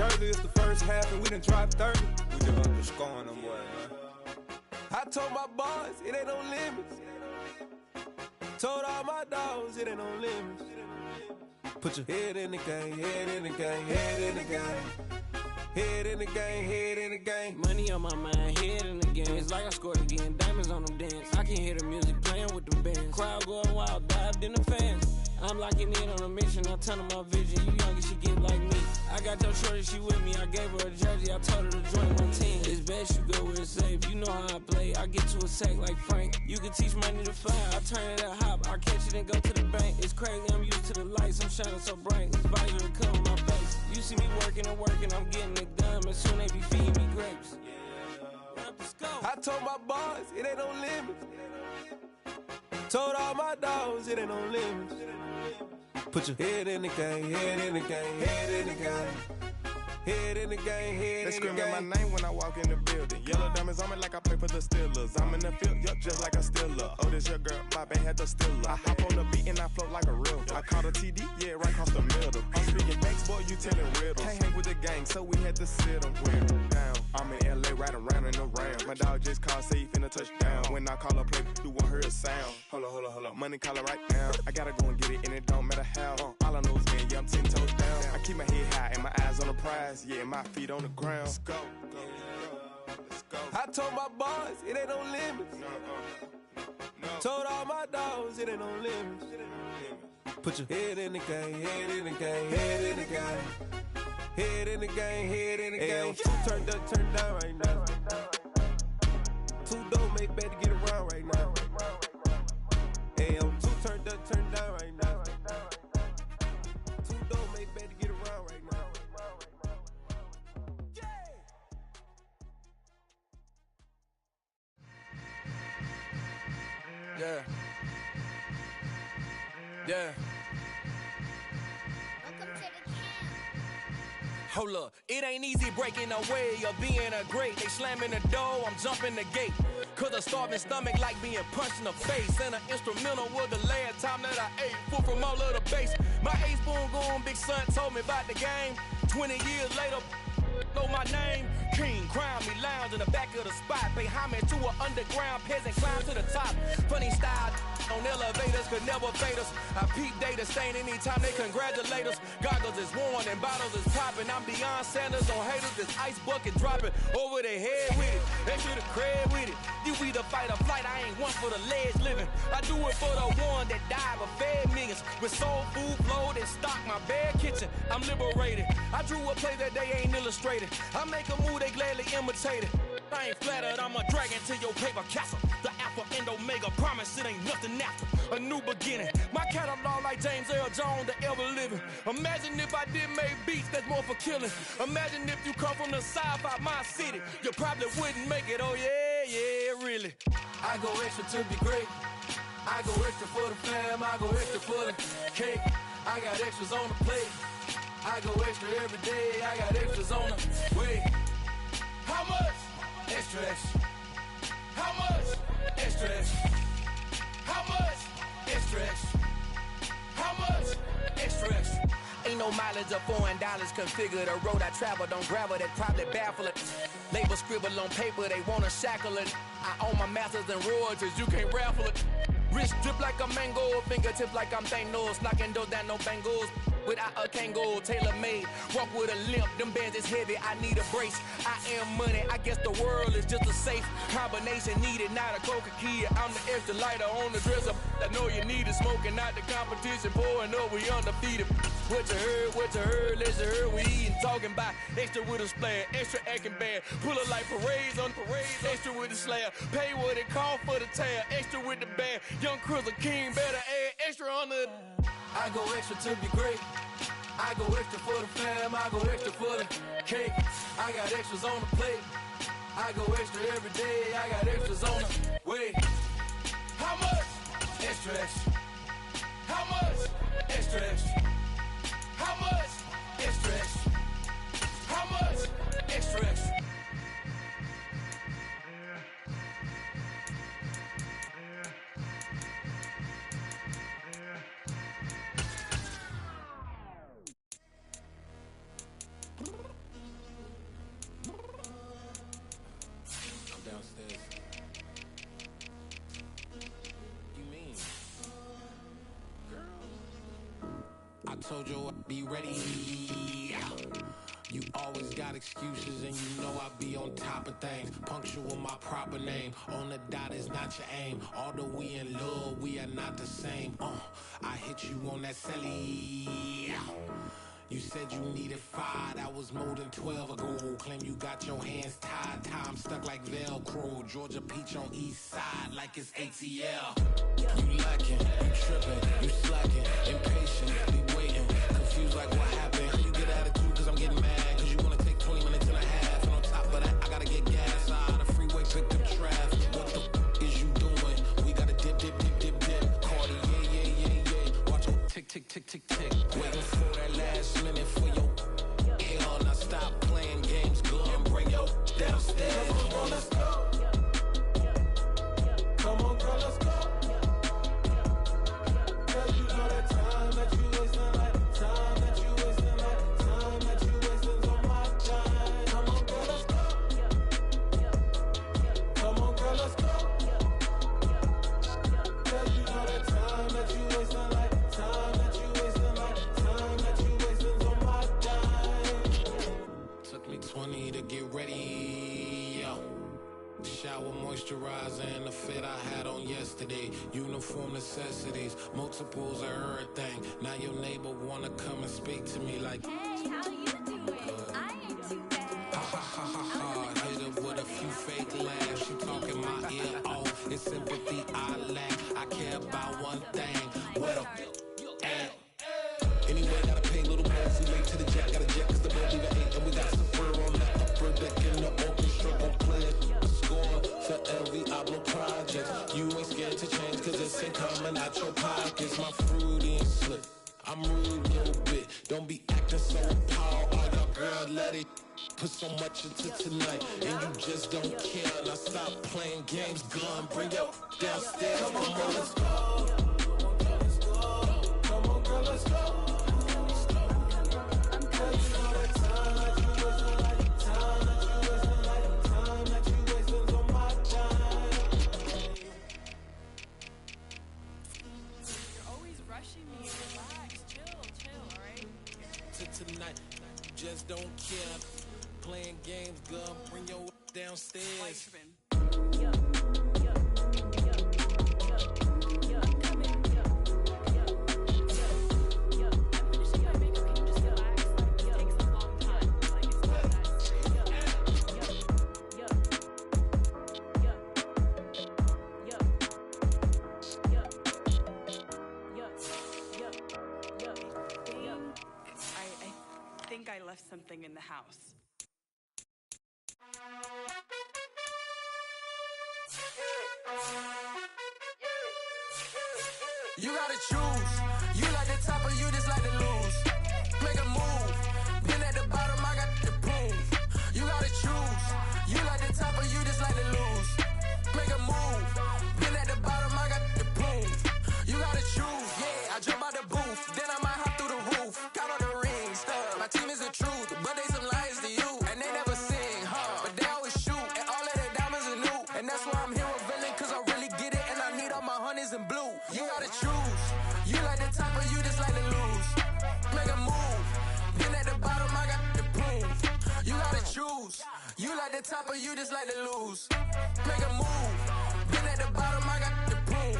Jersey, it's the first half and we done dropped 30. We just up the score on them boys, man. I told my boys, it ain't no limits. Told all my dogs, it ain't no limits. Put your head in the game, head in the game, head in the game. Head in the game, head in the game. Money on my mind, head in the game. It's like I scored again, diamonds on them dance. I can hear the music playing with them bands. Crowd going wild, dived in the fans. I'm locking in on a mission, I tell her my vision. You young and she get like me. I got your shorty, she with me. I gave her a jersey, I told her to join my team. It's best you go where it's safe. You know how I play. I get to a sack like Frank. You can teach money to fly. I turn it a hop. I catch it and go to the bank. It's crazy, I'm used to the lights. I'm shining so bright. This visor will cover my face. You see me working and working. I'm getting it done. And soon they be feeding me grapes. I told my boys, it ain't no limits. Told all my dogs, it ain't no limits. Put your head in the game, head in the game, head in the game. Head in the game, head in the game. They screaming my name when I walk in the building. Yellow diamonds on me like I play for the Steelers. I'm in the field, yup, just like a Steeler. Oh, this your girl, my band had the Steeler. I hop on the beat and I float like a river. I caught a TD, yeah, right across the middle. I'm speaking banks, boy, you telling riddles. Can't hang with the gang, so we had to sit them down. I'm in LA, riding around and around. My dog just called, say he finna touchdown. When I call a play, you won't hear a sound. Hold up, money calling right now. I gotta go and get it, and it don't matter how. All I know is man, yeah, I'm 10 toes down. I keep my head high and my eyes on the prize. Yeah, my feet on the ground. Let's go. Let's go. I told my boys, it ain't no limits. No. Told all my dogs, it ain't no limits. Put your head in the game, head in the game, head in the game. Head in the game, head in the game. Two turned up, turned down right now. Two dope make better get around right now. Hey, I'm two turned up, turned down right now. Two dope make better get around right now. Yeah. Yeah. Hold up, it ain't easy breaking away or being a great. They slamming the door, I'm jumping the gate. Cause a starving stomach like being punched in the face. And an instrumental was the last time that I ate. Full from all of the bass. My ace spoon going, big son told me about the game. 20 years later, know my name. King, crown me, lounge in the back of the spot. Pay homage to an underground peasant, climb to the top. Funny style on elevators could never fade us. I peep data stain anytime they congratulate us. Goggles is worn and bottles is popping. I'm Deion Sanders on haters, this ice bucket dropping over their head with it. They should have cred with it. You either fight or flight, I ain't one for the ledge living. I do it for the one that died but fed millions. With soul food flowed and stocked my bare kitchen. I'm liberated. I drew a play that they ain't illustrated. I make a move, they gladly imitate it. I ain't flattered, I'm a dragon to your paper castle. The Alpha and Omega, promise it ain't nothing after. A new beginning. My catalog like James Earl Jones, the ever living. Imagine if I did make beats that's more for killing. Imagine if you come from the south out my city. You probably wouldn't make it, oh yeah, really. I go extra to be great. I go extra for the fam, I go extra for the cake. I got extras on the plate. I go extra every day, I got extras on the way. How much? Extra, extra. How much? Extra, extra. How much? Extra, extra. How much? Extra, extra. Ain't no mileage of $4 configure the road I travel. Don't gravel that probably baffle it. Label scribble on paper, they wanna shackle it. I own my masters and royalties, you can't raffle it. Wrist drip like a mango, fingertips like I'm Thanos. Knocking doors down, no bangles. Without a Kango, tailor-made. Walk with a limp, them bands is heavy, I need a brace. I am money, I guess the world is just a safe combination needed, not a coca key. I'm the extra lighter on the dresser. I know you need it, smoking out the competition, pouring up, we undefeated. What you heard, let you heard, we eating, talking about extra with a splash, extra acting bad. Pull it like parades on parades, extra with the slab. Pay what it cost for the tab, extra with the bag. Young Crizzle King, better add extra on the. I go extra to be great. I go extra for the fam, I go extra for the cake. I got extras on the plate. I go extra every day, I got extras on the way. How much? Extra, extra. How much? Extra, extra. How much? Extra, extra. How much? Extra, extra. told you I'd be ready. You always got excuses and you know I be on top of things. Punctual my proper name. On the dot is not your aim. Although we in love, we are not the same. I hit you on that celly. You said you needed 5, that was more than 12 ago. Claim you got your hands tied, time stuck like Velcro. Georgia Peach on east side like it's ATL. You lacking, you tripping, you slacking, impatient, be waiting, confused like what happened. You get attitude cause I'm getting mad, cause you wanna take 20 minutes and a half. And on top of that, I gotta get gas out of the freeway, picked up traffic. What the f is you doing? We gotta dip, dip, dip, dip, dip. Cardi, yeah. Watch your tick, tick, tick, tick, tick. Waiting for that last minute for your hell. Now stop playing games, go and bring your downstairs. Come on, let's go. Come on, girl, let's go. Cause you know that time that you wasting, like time that you wasting, like time that you wasting on my time. Come on, girl, let's go. Come on, girl, let's go. Cause you know that time that you wasting, like time that you wasting, like time that you wasting on my time. Took me 20 to get ready, yo. Shower, moisturizer, and the fit I had on yesterday. Uniform necessities, multiples of everything. Now your neighbor wanna come and speak to me like, hey, how you doing? I ain't too bad. ha. Hit her with a few fake laughs. She talking my ear off. It's sympathy I lack. I care about one thing. What up? Anyway, gotta pay a little more. We late to the jack, got a jet cause the boat even ate. And we got some fur on that upper deck in the orchestra. Gon' play a score for every Ablo project. You ain't scared to change cause it's ain't coming out your pockets. My fruity and slick, I'm rude a little bit. Don't be acting so appalled. Oh, your girl, let it put so much into tonight. And you just don't care. Now stop playing games, gun, bring your downstairs. Come on, girl, let's go. Come on, girl, let's go. Tonight, just don't care. Playing games, girl, bring your downstairs. I left something in the house. You gotta choose. You like the top or you just like to lose. Make a move. Been at the bottom, I got the proof. You gotta choose. You like the top or you just like to lose. Make a move. Been at the bottom, I got the proof. You gotta choose. Yeah, I jump out the booth. Then I might hop through the roof. Got on the ring stuff. My team is the truth, but they some liars to you. And they never sing, but they always shoot. And all of their diamonds are new. And that's why I'm here revealing, cause I really get it. And I need all my honeys in blue. You gotta choose. You like the top or you just like to lose. Make a move. Been at the bottom, I got the proof. You gotta choose. You like the top or you just like to lose. Make a move. Been at the bottom, I got the proof.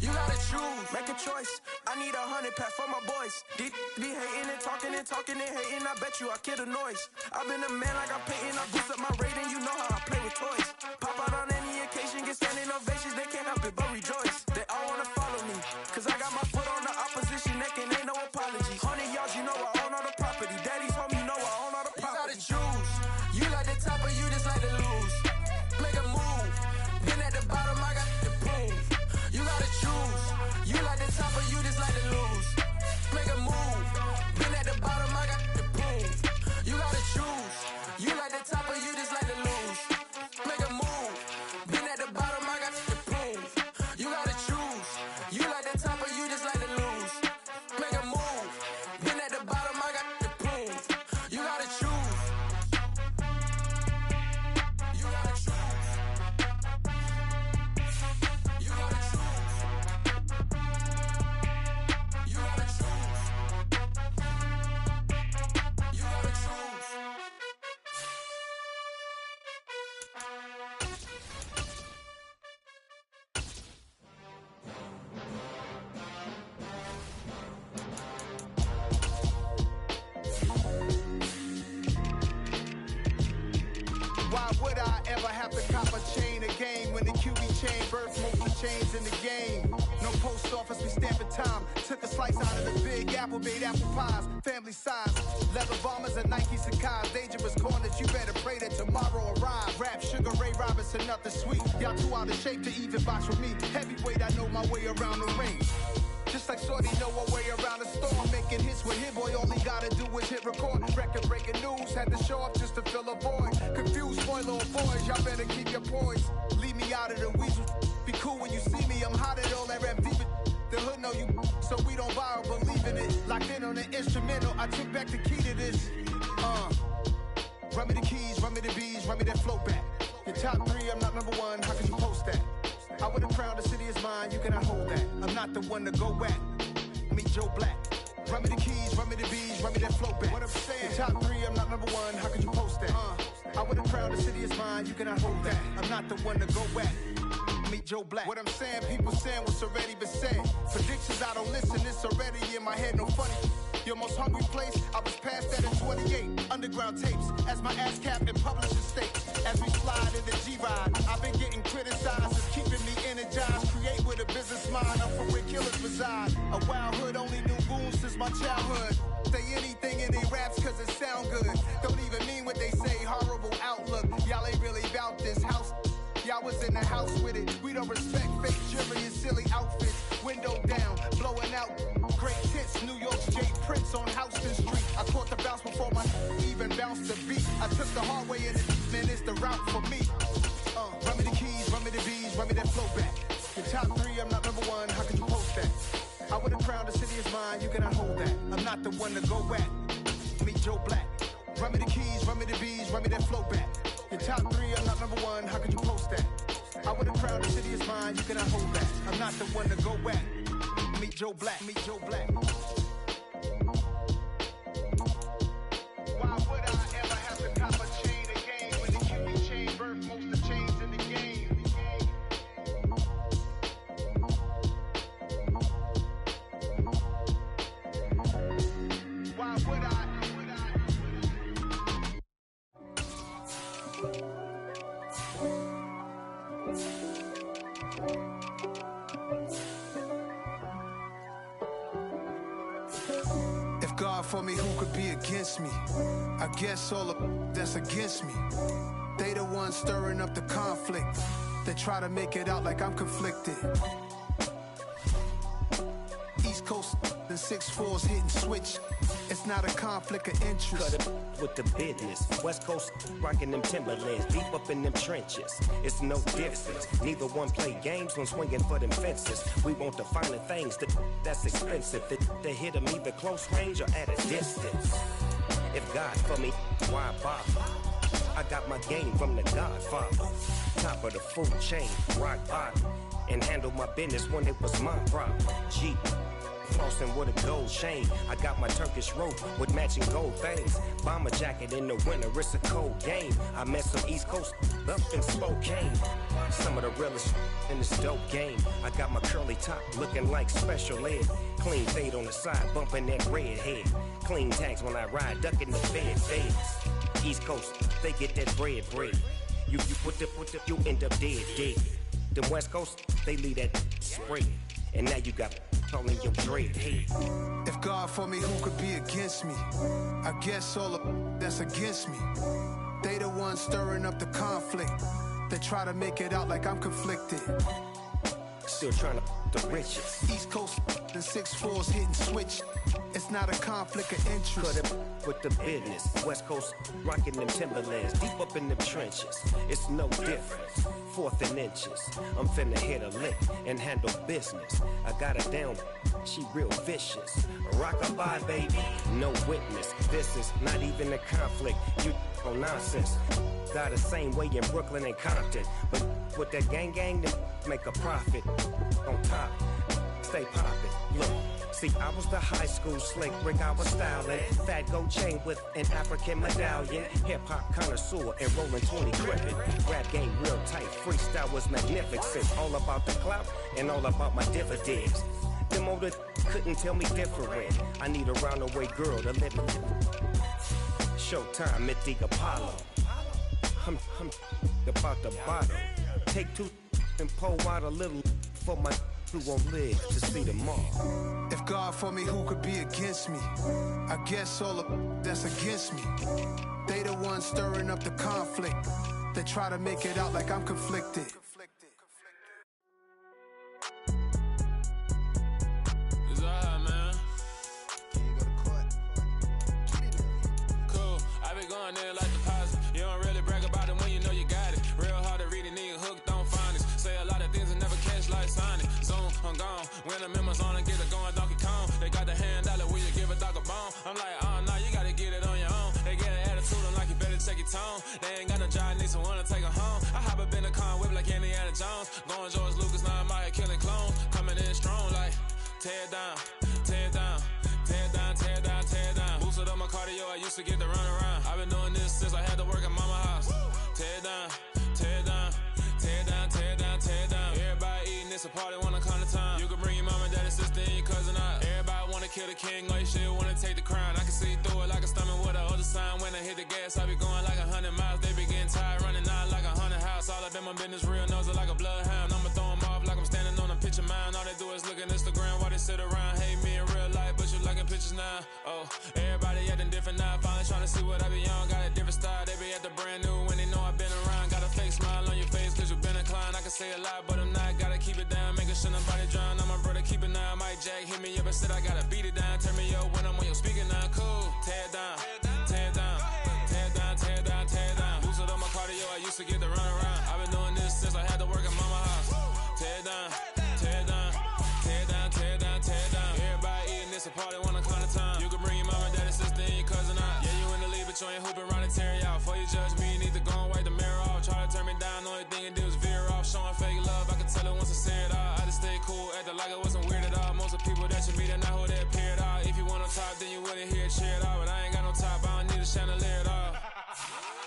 You gotta choose. Make a choice. I need 100 pack for my boys. Be hating and talking and hating. I bet you I kill the noise. I've been a man like I'm Peyton. I boost up my rating. You know how I play with toys. Pop out on any occasion, get standing ovations. They can't help it but rejoice. They all wanna follow me, cause I got my foot on the opposition neck and ain't no apology. 100 yards, you know I own all the property. Daddy's home, you know I own all the property. You gotta choose. You like the top or you just like to lose. Make a move. Been at the bottom, I got the proof. You gotta choose. You like the top or you just like to lose. Make a move. Been at the bottom, I got the proof. You gotta choose. You like the top or you just like to lose. Make a move. Been at the bottom, I got the proof. You gotta chains in the game. No post office, we stamping time. Took a slice out of the big apple, made apple pies. Family size, leather bombers and Nike Sacai's. Dangerous corners, you better pray that tomorrow arrives. Rap, Sugar Ray Robinson, nothing sweet. Y'all too out of shape to even box with me. Heavyweight, I know my way around the ring. Just like Shorty know her way around the storm. Making hits with Hit Boy, all he gotta do is hit record. Record breaking news, had to show up just to fill a void. Confused, spoiler boys, y'all better keep your poise. Leave me out of the weasel. Be cool when you see me, I'm hot at all that rap deep. The hood know you, so we don't borrow, believe in it. Locked in on the instrumental, I took back the key to this. Run me the keys, run me the bees, run me that flow back. Your top 3, I'm not number 1, how could you post that? I would've crowned the city is mine, you cannot hold that. I'm not the one to go at. Meet Joe Black. Run me the keys, run me the bees, run me that flow back. What I'm saying, your top 3, I'm not number 1, how could you post that? I would've crowned the city is mine, you cannot hold that. I'm not the one to go at. Meet Joe Black. What I'm saying, people saying what's already been said. Predictions, I don't listen, it's already in my head, no funny. Your most hungry place, I was past that in 28. Underground tapes, as my ass cap in publishing states. As we slide in the G-Ride, I've been getting criticized, it's keeping me energized. Create with a business mind, I'm from where killers reside. A wild hood, only knew goons since my childhood. Say anything in they raps cause it sound good. Don't even mean what they say, horrible outlook. Y'all ain't really about this house. Y'all was in the house with it. We don't respect fake jewelry and silly outfits. Window down, blowing out great tits. New York's Jay Prince on Houston Street. I caught the bounce before my even bounced the beat. I took the hard way in it, man, it's the route for me. Run me the keys, run me the bees, run me that flow back. Your top 3, I'm not number 1, how could you post that? I would've crowned the city is mine, you cannot hold that. I'm not the one to go at. Meet Joe Black. Run me the keys, run me the bees, run me that flow back. Your top 3, I'm not number 1, how could you post that? I would've crowned the city is mine, you cannot hold that. I'm not the one to go at. Meet Joe Black, meet Joe Black. Why would I ever have to cop a chain again when the QB chain birth most of chains in the game? Why would I? If God for me, who could be against me? I guess all of that's against me. They the ones stirring up the conflict. They try to make it out like I'm conflicted. East Coast and 6'4's hitting switch. It's not a conflict of interest. Cut it with the business. West Coast rocking them Timberlands, deep up in them trenches. It's no difference. Neither one play games when swinging for them fences. We want the finer things that's expensive. They hit them either close range or at a distance. If God for me, why bother? I got my game from the Godfather. Top of the food chain, rock bottom. And handle my business when it was my problem. Jeep. Flossing with a gold chain. I got my Turkish rope with matching gold things. Bomber jacket in the winter, it's a cold game. I met some East Coast up in Spokane. Some of the realest in this dope game. I got my curly top looking like special ed. Clean fade on the side, bumping that red head. Clean tags when I ride, ducking the feds. East Coast, they get that bread. You put the, you end up dead. Them West Coast, they leave that spread. And now you got all in your dread head. If God for me, who could be against me? I guess all of that's against me. They the ones stirring up the conflict. They try to make it out like I'm conflicted. Still trying to the riches. East Coast and 6'4's hitting switch. It's not a conflict of interest. Cut it with the business. West Coast rocking them Timberlands, deep up in them trenches. It's no difference. 4th and inches. I'm finna hit a lick and handle business. I got her down, she real vicious. Rock-a-bye, baby, no witness. This is not even a conflict. You on nonsense. Got the same way in Brooklyn and Compton. But with that gang, then make a profit. On top, stay poppin'. Look. See, I was the high school slick Rick, I was styling. Fat gold chain with an African medallion. Hip-hop connoisseur and rolling 20 gripping. Rap game real tight, freestyle was magnificent. All about the clout and all about my dividends. Them older couldn't tell me different. I need a roundaway girl to let me. Showtime at the Apollo. I'm about the bottle. Take 2 and pour out a little for my who won't live to see tomorrow. If God for me, who could be against me? I guess all of that's against me. They the ones stirring up the conflict. They try to make it out like I'm conflicted. It's alright, man. Cool, I be going there like deposit. You don't really brag about it when you know you got it. Real hard to read a nigga hooked on phonics. Say a lot of things and never catch like Sonic. Zoom, I'm gone. When the members on and get it going Donkey Kong. They got the hand dollar, will you give a dog a bone? I'm like, oh no, you gotta get it on your own. They get an attitude, I'm like, you better check your tone. They ain't got no job, need someone to take her home. I hop up in the car, whip like Indiana Jones. Going George Lucas, now I'm out here killing clones. Coming in strong like, tear down, tear down, tear down, tear down, tear down. Boosted up my cardio, I used to get to run around. I've been doing this since I had to work at mama house. Tear down, tear down, tear down, tear down, tear down. Everybody eating, it's a party, wanna come to time. You can bring your mama, daddy, sister, and your cousin out. Everybody wanna kill the king, or you shit wanna take the crown. I can see through it like a stomach with a other sign. When I hit the gas, I be going like 100 miles. They be getting tired, running out like 100 house. All up in my business, real nose it like a bloodhound. I'ma throw them off like I'm standing on a picture mound. All they do is look at Instagram while they sit around. Hate me in real life, but you liking pictures now. Oh, everybody acting different now. Finally trying to see what I be on. Got a different style, they be at the brand new when they know I've been around. Got a fake smile on your face cause you been inclined. I can say a lot, but I'm not. Gotta keep it down, making sure nobody drown. I'm my brother, keep it now. Mike Jack hit me up and said I gotta beat it down. Turn me up when I'm on your speaker now. Cool, tear down, tear down, tear down, tear down, tear down. Boosted up my cardio, I used to get to run around. I've been doing this since I had to work at mama house. Tear down, tear down, tear down, tear down, tear down. Everybody eating, it's a party, wanna come to time. You can bring your mama, daddy, sister, and your cousin out. Yeah, you in the league, but you ain't hooping around and tear you out. Before you judge me, you need to go and wipe the mirror off. Try to turn me down, only thing it do is veer off. Showing fake love, I can tell it once I say it all. I just stay cool, acting like it wasn't weird at all. Most of the people that you meet are not who they appear at all. If you want on top, then you wouldn't hear it cheer at all. But I ain't got no top, I don't need a chandelier at all.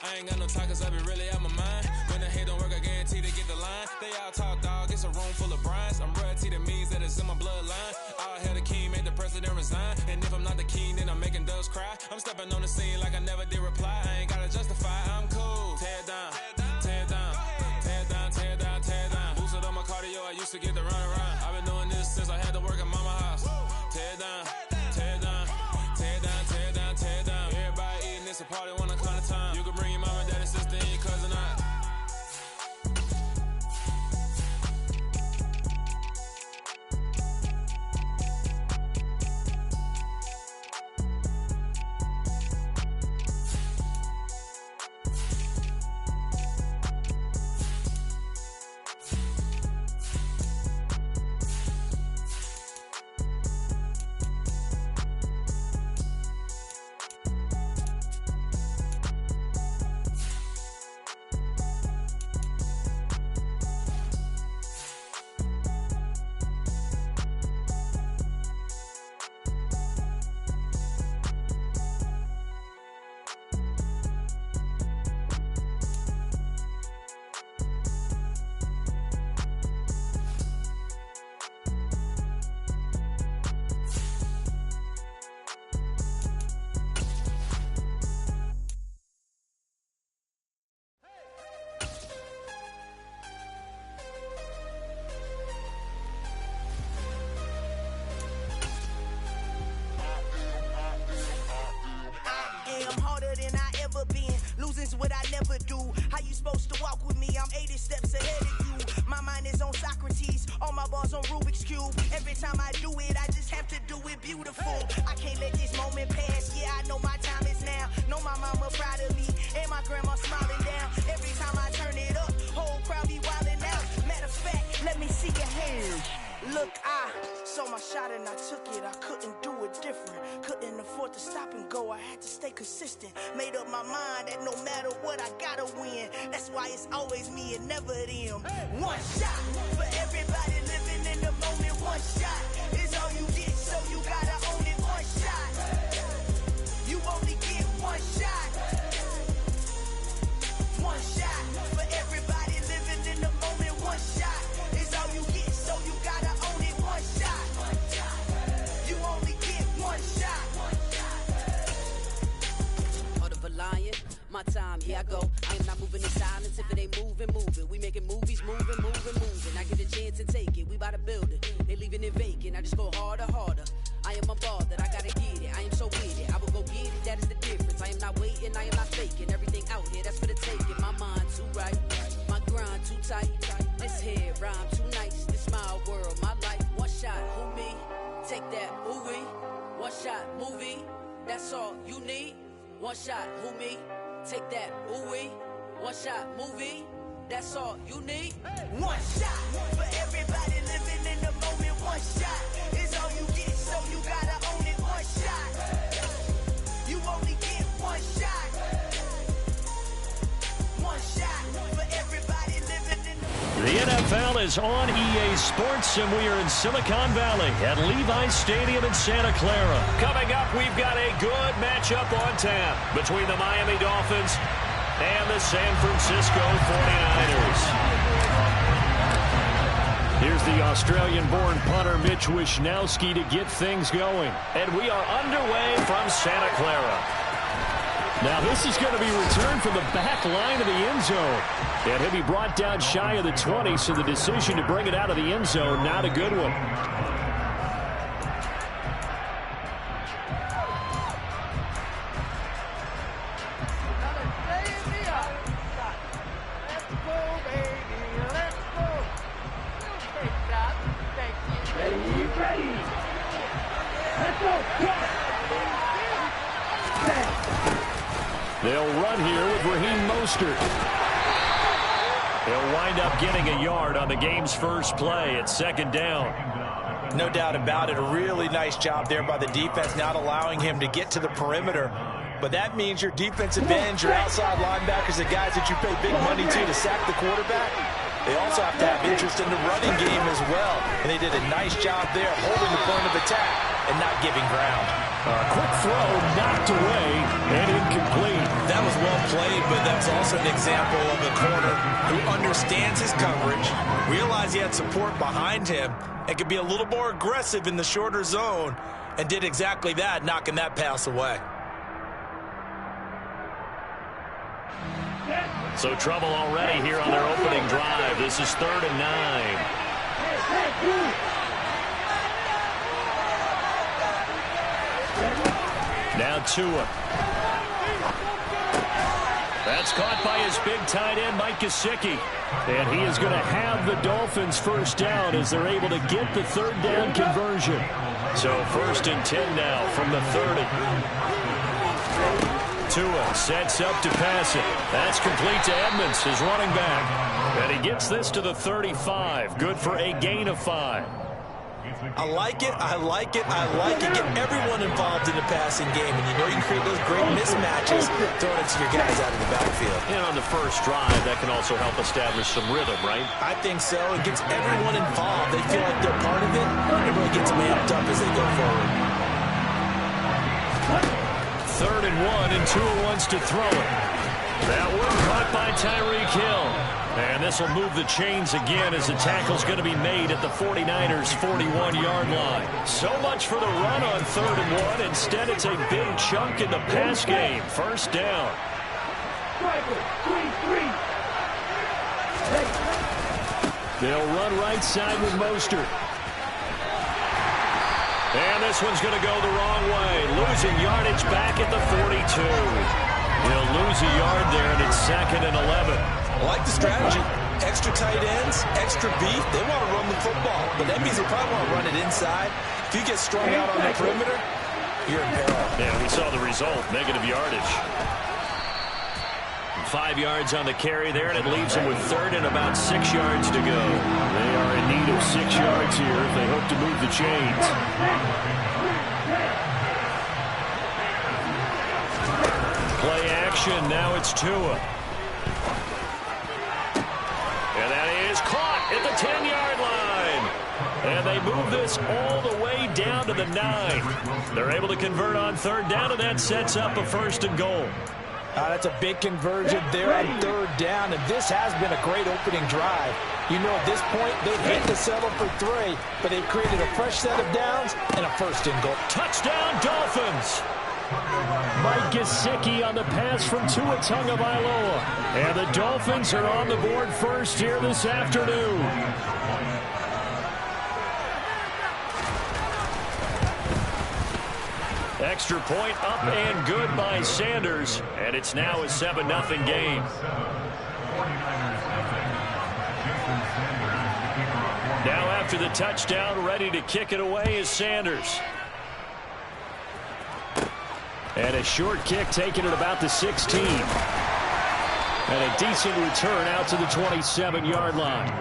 I ain't got no talk cause I be really out my mind. When the hate don't work, I guarantee they get the line. They all talk dog, it's a room full of brines. I'm royalty, that means that it's in my bloodline. All hell the king, made the president resign. And if I'm not the king, then I'm making doves cry. I'm stepping on the scene like I never did reply. I ain't gotta justify, I'm cool. Tear down, tear down, tear down, tear down, tear down. Boosted up my cardio, I used to get to run around. I've been doing this since I had to work at mama house. Tear down, tear down, tear down, tear down, tear down. Everybody eating, it's a party, wanna come to time. You can bring your mama, daddy, sister, and your cousin out. Losing's what I never do. How you supposed to walk with me? I'm 80 steps ahead of you. My mind is on Socrates, all my bars on Rubik's Cube. Every time I do it, I just have to do it beautiful. I can't let this moment pass. Yeah, I know my time is now. Know my mama proud of me, and my grandma smiling down. Every time I turn it up, whole crowd be wildin' out. Matter of fact, let me see your hands. Look, I saw my shot and I took it. I couldn't do it different. Couldn't afford to stop and go. I had to stay consistent. Made up my mind that no matter what, I gotta win. That's why it's always me and never them. One shot for everybody living in the moment. One shot is all you get, so you gotta own it. One shot. You only get one shot. One shot for everybody living in the moment. One shot is all you get, so you gotta own it. One shot. You only get one shot. lion. My time, here I go. I am not moving in silence. If it ain't moving, move it. We making movies, moving. I get a chance to take it. We bout to build it. They leaving it vacant. I just go harder. I am a ball that I gotta get it. I am so with it. I will go get it. That is the difference. I am not waiting. I am not faking. Everything out here, that's for the taking. My mind too right. My grind too tight. This here rhyme too nice. This my world, my life. One shot, who me? Take that, who we? One shot, movie. That's all you need. One shot, who me? Take that, ooh wee. One shot, movie. That's all you need. One shot for everybody living in the moment. One shot is all you get, so you gotta own it. One shot. You only get one shot. One shot for everybody living in the NFL is on EA Sports, and we are in Silicon Valley at Levi's Stadium in Santa Clara. Coming up, we've got a good matchup on tap between the Miami Dolphins and the San Francisco 49ers. Here's the Australian-born punter Mitch Wishnowsky to get things going. And we are underway from Santa Clara. Now this is going to be returned from the back line of the end zone. And he'll be brought down shy of the 20, so the decision to bring it out of the end zone, not a good one. They'll run here with Raheem Mostert. He'll wind up getting a yard on the game's first play at second down. No doubt about it. A really nice job there by the defense, not allowing him to get to the perimeter. But that means your defensive ends, your outside linebackers, the guys that you pay big money to sack the quarterback, they also have to have interest in the running game as well. And they did a nice job there holding the point of attack and not giving ground. Quick throw knocked away and incomplete. That was well played, but that's also an example of a corner who understands his coverage, realized he had support behind him, and could be a little more aggressive in the shorter zone, and did exactly that, knocking that pass away. So trouble already here on their opening drive. This is 3rd and 9. Now Tua. That's caught by his big tight end, Mike Gesicki. And he is going to have the Dolphins first down as they're able to get the third down conversion. So 1st and 10 now from the 30. Tua sets up to pass it. That's complete to Edmonds, his running back. And he gets this to the 35. Good for a gain of 5. I like it. Get everyone involved in the passing game. And you know you can create those great mismatches throwing it to your guys out of the backfield. And on the first drive, that can also help establish some rhythm, right? I think so. It gets everyone involved. They feel like they're part of it. It really gets them amped up as they go forward. 3rd and 1, and Tua wants to throw it. That one caught by Tyreek Hill. And this will move the chains again as the tackle's going to be made at the 49ers' 41-yard line. So much for the run on 3rd and 1. Instead, it's a big chunk in the pass game. First down. They'll run right side with Mostert. And this one's going to go the wrong way. Losing yardage back at the 42. He'll lose a yard there, and it's 2nd and 11. I like the strategy. Extra tight ends, extra beef. They want to run the football, but that means they probably want to run it inside. If you get strung out on the perimeter, you're in peril. Yeah, we saw the result, negative yardage. 5 yards on the carry there, and it leaves them with 3rd and about 6 yards to go. They are in need of 6 yards here if they hope to move the chains. Play action, now it's Tua. And that is caught at the 10-yard line. And they move this all the way down to the 9. They're able to convert on 3rd down, and that sets up a 1st and goal. That's a big conversion there on 3rd down, and this has been a great opening drive. You know, at this point, they hate to settle for 3, but they've created a fresh set of downs and a 1st and goal. Touchdown, Dolphins! Mike Gesicki on the pass from Tua Tagovailoa. And the Dolphins are on the board first here this afternoon. Extra point up and good by Sanders. And it's now a 7-0 game. Now after the touchdown, ready to kick it away is Sanders. And a short kick taken at about the 16. And a decent return out to the 27-yard line.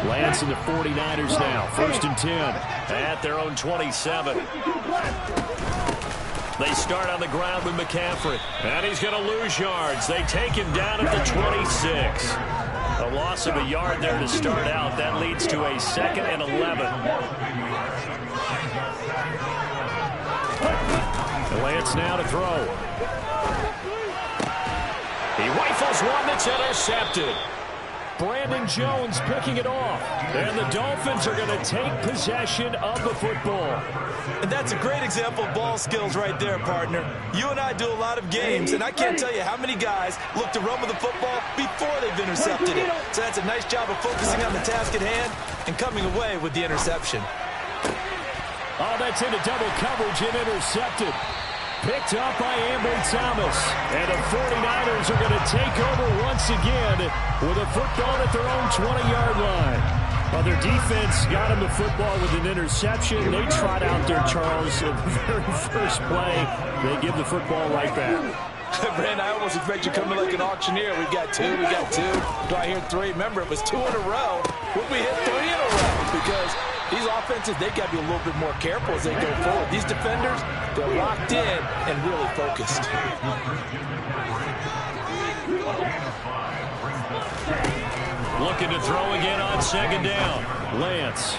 Lance and the 49ers now. 1st and 10 at their own 27. They start on the ground with McCaffrey. And he's going to lose yards. They take him down at the 26. A loss of a yard there to start out. That leads to a 2nd and 11. And Lance now to throw. He rifles one that's intercepted. Brandon Jones picking it off. And the Dolphins are going to take possession of the football. And that's a great example of ball skills right there, partner. You and I do a lot of games, and I can't tell you how many guys look to run with the football before they've intercepted it. So that's a nice job of focusing on the task at hand and coming away with the interception. Oh, that's into double coverage and intercepted. Picked up by Ambry Thomas. And the 49ers are going to take over once again with a football at their own 20-yard line. Well, their defense got him the football with an interception. They trot out there, Charles, at the very first play. They give the football right back. Brandon, I almost expect you coming like an auctioneer. We got two. Do I hear three? Remember, it was 2 in a row. Would we hit 3 in a row? Because these offenses, they got to be a little bit more careful as they go forward. These defenders, they're locked in and really focused. Looking to throw again on 2nd down. Lance.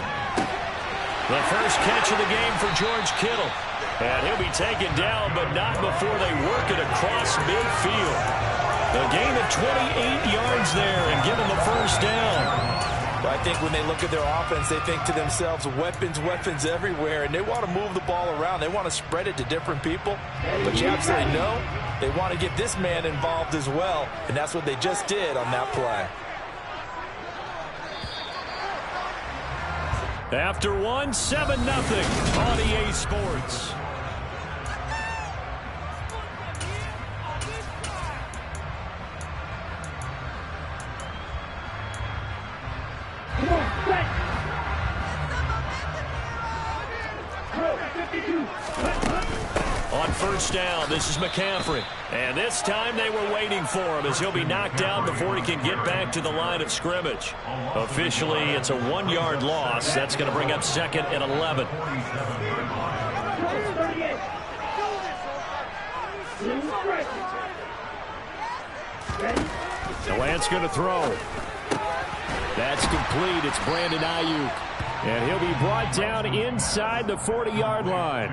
The first catch of the game for George Kittle. And he'll be taken down, but not before they work it across midfield. A gain of 28 yards there and give them the first down. But I think when they look at their offense, they think to themselves, weapons everywhere, and they want to move the ball around. They want to spread it to different people. But you absolutely know they want to get this man involved as well, and that's what they just did on that play. After 7-0 on EA Sports. On 1st down, this is McCaffrey. And this time they were waiting for him as he'll be knocked down before he can get back to the line of scrimmage. Officially, it's a 1-yard loss. That's going to bring up 2nd and 11. The Lance going to throw. That's complete. It's Brandon Ayuk. And he'll be brought down inside the 40-yard line.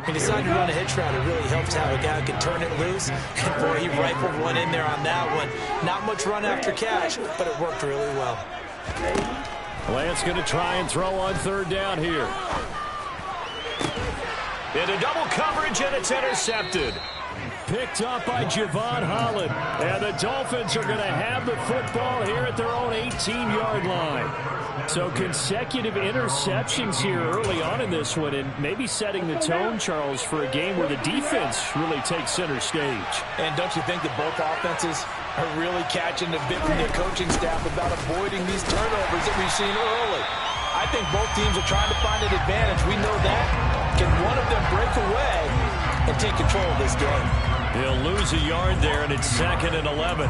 He decided to run a hitch route. It really helped how a guy could turn it loose. And boy, he rifled one in there on that one. Not much run after catch, but it worked really well. Lance going to try and throw on 3rd down here. Into double coverage, and it's intercepted. picked up by Javon Holland. And the Dolphins are going to have the football here at their own 18-yard line. So consecutive interceptions here early on in this one, and maybe setting the tone, Charles, for a game where the defense really takes center stage. And don't you think that both offenses are really catching the bit from their coaching staff about avoiding these turnovers that we've seen early? I think both teams are trying to find an advantage. We know that. Can one of them break away and take control of this game? He'll lose a yard there, and it's 2nd and 11.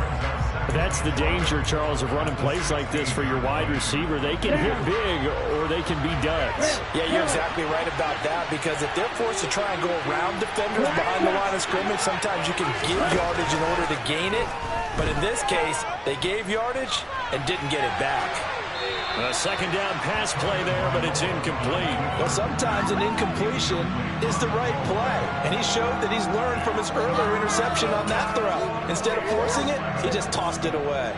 That's the danger, Charles, of running plays like this for your wide receiver. They can hit big or they can be duds. Yeah, you're exactly right about that, because if they're forced to try and go around defenders behind the line of scrimmage, sometimes you can give yardage in order to gain it. But in this case, they gave yardage and didn't get it back. A second down pass play there, but it's incomplete. Well, sometimes an incompletion is the right play, and he showed that he's learned from his earlier interception on that throw. Instead of forcing it, he just tossed it away.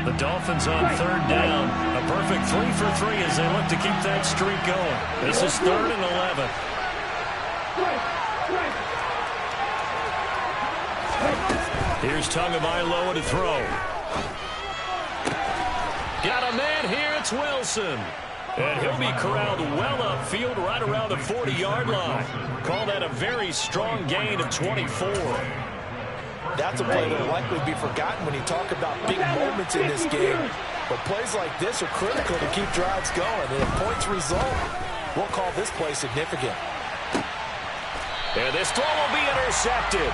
The Dolphins on 3rd down. A perfect 3 for 3 as they look to keep that streak going. This is 3rd and 11. Here's Tagovailoa to throw. Got a man here, it's Wilson. And he'll be corralled well upfield right around the 40-yard line. Call that a very strong gain of 24. That's a play that will likely be forgotten when you talk about big moments in this game. But plays like this are critical to keep drives going. And if points result, we'll call this play significant. And this throw will be intercepted.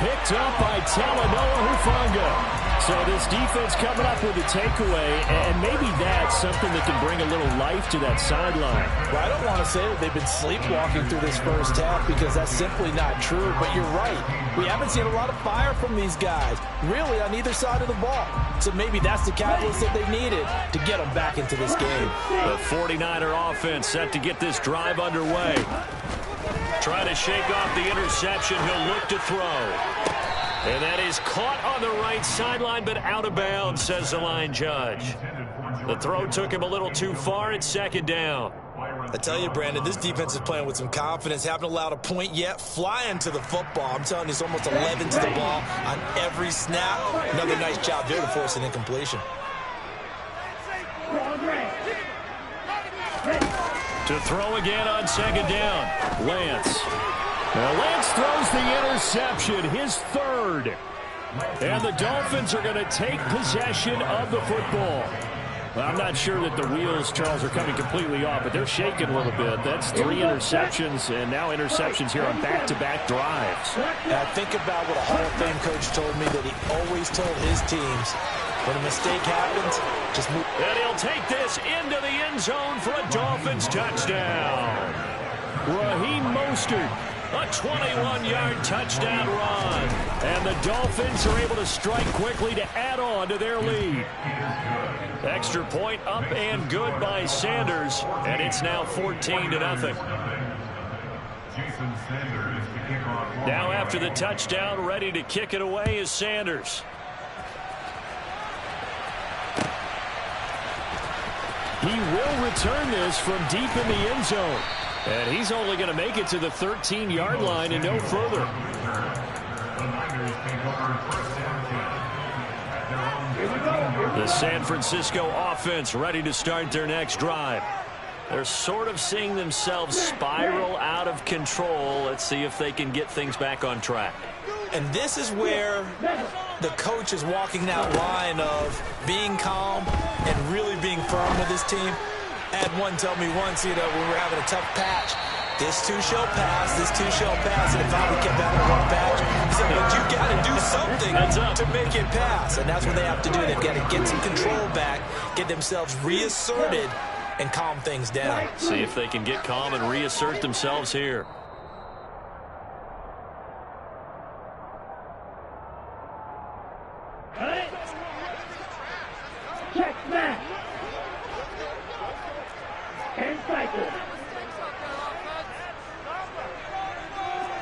Picked up by Talanoa Hufanga. So this defense coming up with a takeaway, and maybe that's something that can bring a little life to that sideline. Well, I don't want to say that they've been sleepwalking through this first half, because that's simply not true. But you're right. We haven't seen a lot of fire from these guys, really, on either side of the ball. So maybe that's the catalyst that they needed to get them back into this game. The 49er offense set to get this drive underway. Trying to shake off the interception. He'll look to throw. And that is caught on the right sideline, but out of bounds, says the line judge. The throw took him a little too far. It's 2nd down. I tell you, Brandon, this defense is playing with some confidence. Haven't allowed a point yet. Flying to the football. I'm telling you, it's almost 11 to the ball on every snap. Another nice job there to force an incompletion. To throw again on 2nd down. Lance. Now Lance throws the interception, his 3rd. And the Dolphins are going to take possession of the football. Well, I'm not sure that the wheels, Charles, are coming completely off, but they're shaking a little bit. That's 3 interceptions, and now interceptions here on back-to-back drives. And I think about what a Hall of Fame coach told me that he always told his teams, when a mistake happens, just move. And he'll take this into the end zone for a Dolphins touchdown. Raheem Mostert, a 21-yard touchdown run. And the Dolphins are able to strike quickly to add on to their lead. Extra point up and good by Sanders, and it's now 14-0. Now after the touchdown, ready to kick it away is Sanders. He will return this from deep in the end zone. And he's only going to make it to the 13-yard line and no further. The San Francisco offense ready to start their next drive. They're sort of seeing themselves spiral out of control. Let's see if they can get things back on track. And this is where the coach is walking that line of being calm and really being firm with his team. I had one tell me once, when we were having a tough patch, this too shall pass, this too shall pass. And if I would keep having a rough patch, he said, but you got to do something to make it pass. And that's what they have to do. They've got to get some control back, get themselves reasserted, and calm things down. See if they can get calm and reassert themselves here. Check back. And cycle.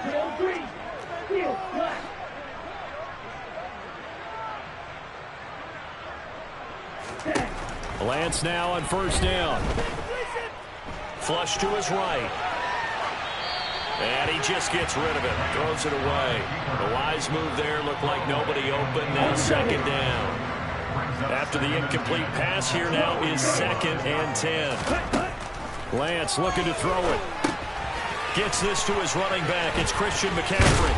Field green. Field black. Lance now on 1st down. Flush to his right. And he just gets rid of it, throws it away. The wise move there, looked like nobody open, and second down. After the incomplete pass, here now is 2nd and 10. Lance looking to throw it. Gets this to his running back. It's Christian McCaffrey.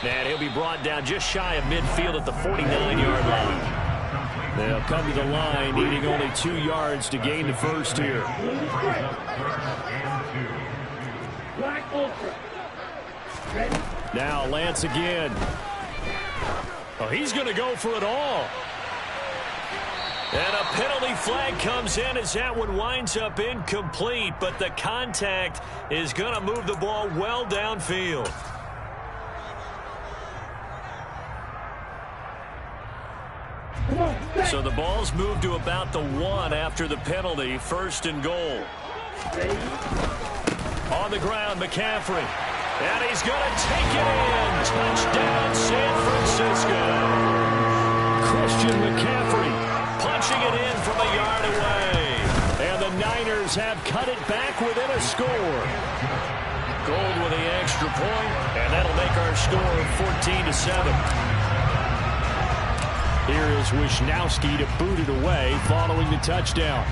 And he'll be brought down just shy of midfield at the 49-yard line. They'll come to the line, needing only 2 yards to gain the first here. Now Lance again. Oh, he's going to go for it all. And a penalty flag comes in as that one winds up incomplete, but the contact is going to move the ball well downfield. So the ball's moved to about the 1 after the penalty, 1st and goal. On the ground, McCaffrey. And he's going to take it in. Touchdown, San Francisco. Christian McCaffrey punching it in from a yard away. And the Niners have cut it back within a score. Gold with the extra point, and that'll make our score 14-7. Here is Wisnowski to boot it away following the touchdown.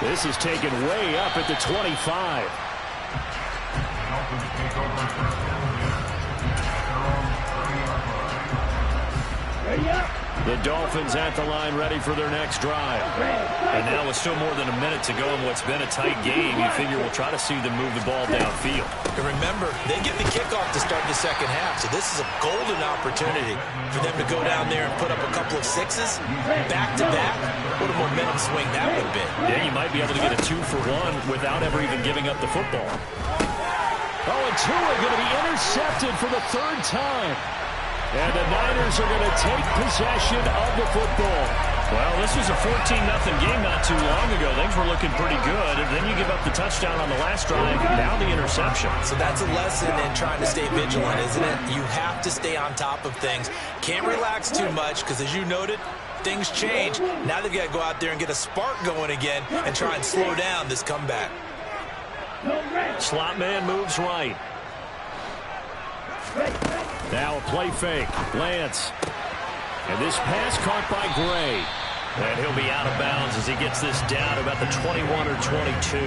This is taken way up at the 25. The Dolphins at the line ready for their next drive. And now with still more than a minute to go in what's been a tight game, you figure we'll try to see them move the ball downfield. And remember, they get the kickoff to start the second half, so this is a golden opportunity for them to go down there and put up a couple of 6s back-to-back. What a momentum swing that would be. Yeah, you might be able to get a 2-for-1 without ever even giving up the football. Oh, and Tua going to be intercepted for the 3rd time. And the Niners are going to take possession of the football. Well, this was a 14-0 game not too long ago. Things were looking pretty good. And then you give up the touchdown on the last drive, now the interception. So that's a lesson in trying to stay vigilant, isn't it? You have to stay on top of things. Can't relax too much because, as you noted, things change. Now they've got to go out there and get a spark going again and try and slow down this comeback. Slot man moves right. Now a play fake. Lance. And this pass caught by Gray. And he'll be out of bounds as he gets this down about the 21 or 22.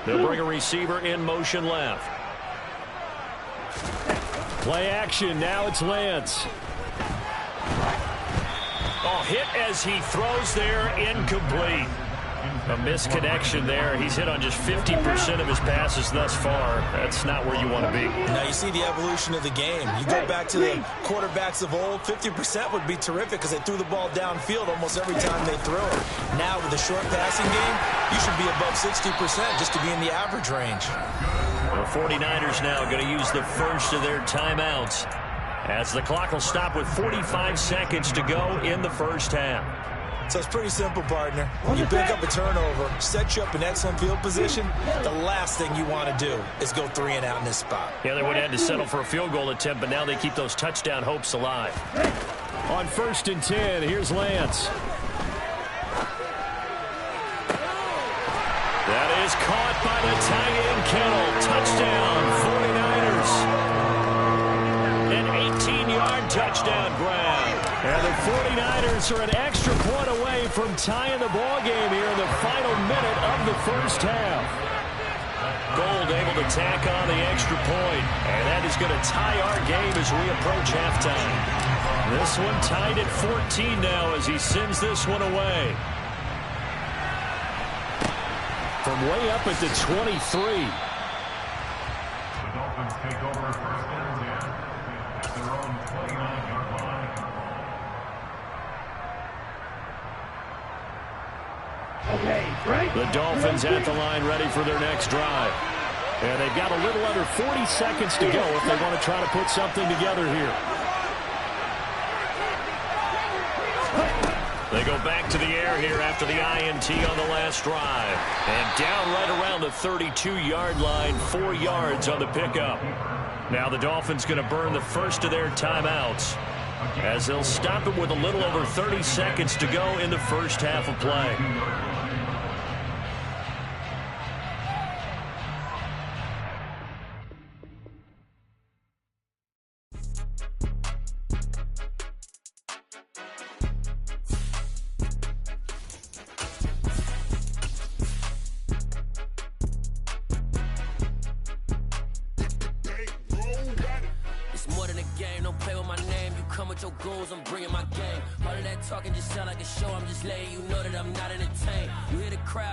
They'll bring a receiver in motion left. Play action. Now it's Lance. Oh, hit as he throws there, incomplete. A misconnection there. He's hit on just 50% of his passes thus far. That's not where you want to be. Now you see the evolution of the game. You go back to the quarterbacks of old, 50% would be terrific because they threw the ball downfield almost every time they threw it. Now with the short passing game, you should be above 60% just to be in the average range. The 49ers now going to use the first of their timeouts, as the clock will stop with 45 seconds to go in the first half. So it's pretty simple, partner. You pick up a turnover, set you up in excellent field position. The last thing you want to do is go 3 and out in this spot. Yeah, they would have had to settle for a field goal attempt, but now they keep those touchdown hopes alive. On 1st and 10, here's Lance. That is caught by the tight end, Kittle. Touchdown, 49ers. An 18-yard touchdown grab. And the 49ers are an extra point away from tying the ball game here in the final minute of the first half. Gold able to tack on the extra point. And that is going to tie our game as we approach halftime. This one tied at 14 now as he sends this one away. From way up at the 23. The Dolphins take over 1st and 10 at their own 29-yard line. The Dolphins at the line ready for their next drive. And they've got a little under 40 seconds to go if they want to try to put something together here. They go back to the air here after the INT on the last drive. And down right around the 32-yard line, 4 yards on the pickup. Now the Dolphins going to burn the first of their timeouts as they'll stop it with a little over 30 seconds to go in the first half of play. Your goals, I'm bringing my game. All of that talking just sound like a show. I'm just letting you know that I'm not entertained. You hear the crowd.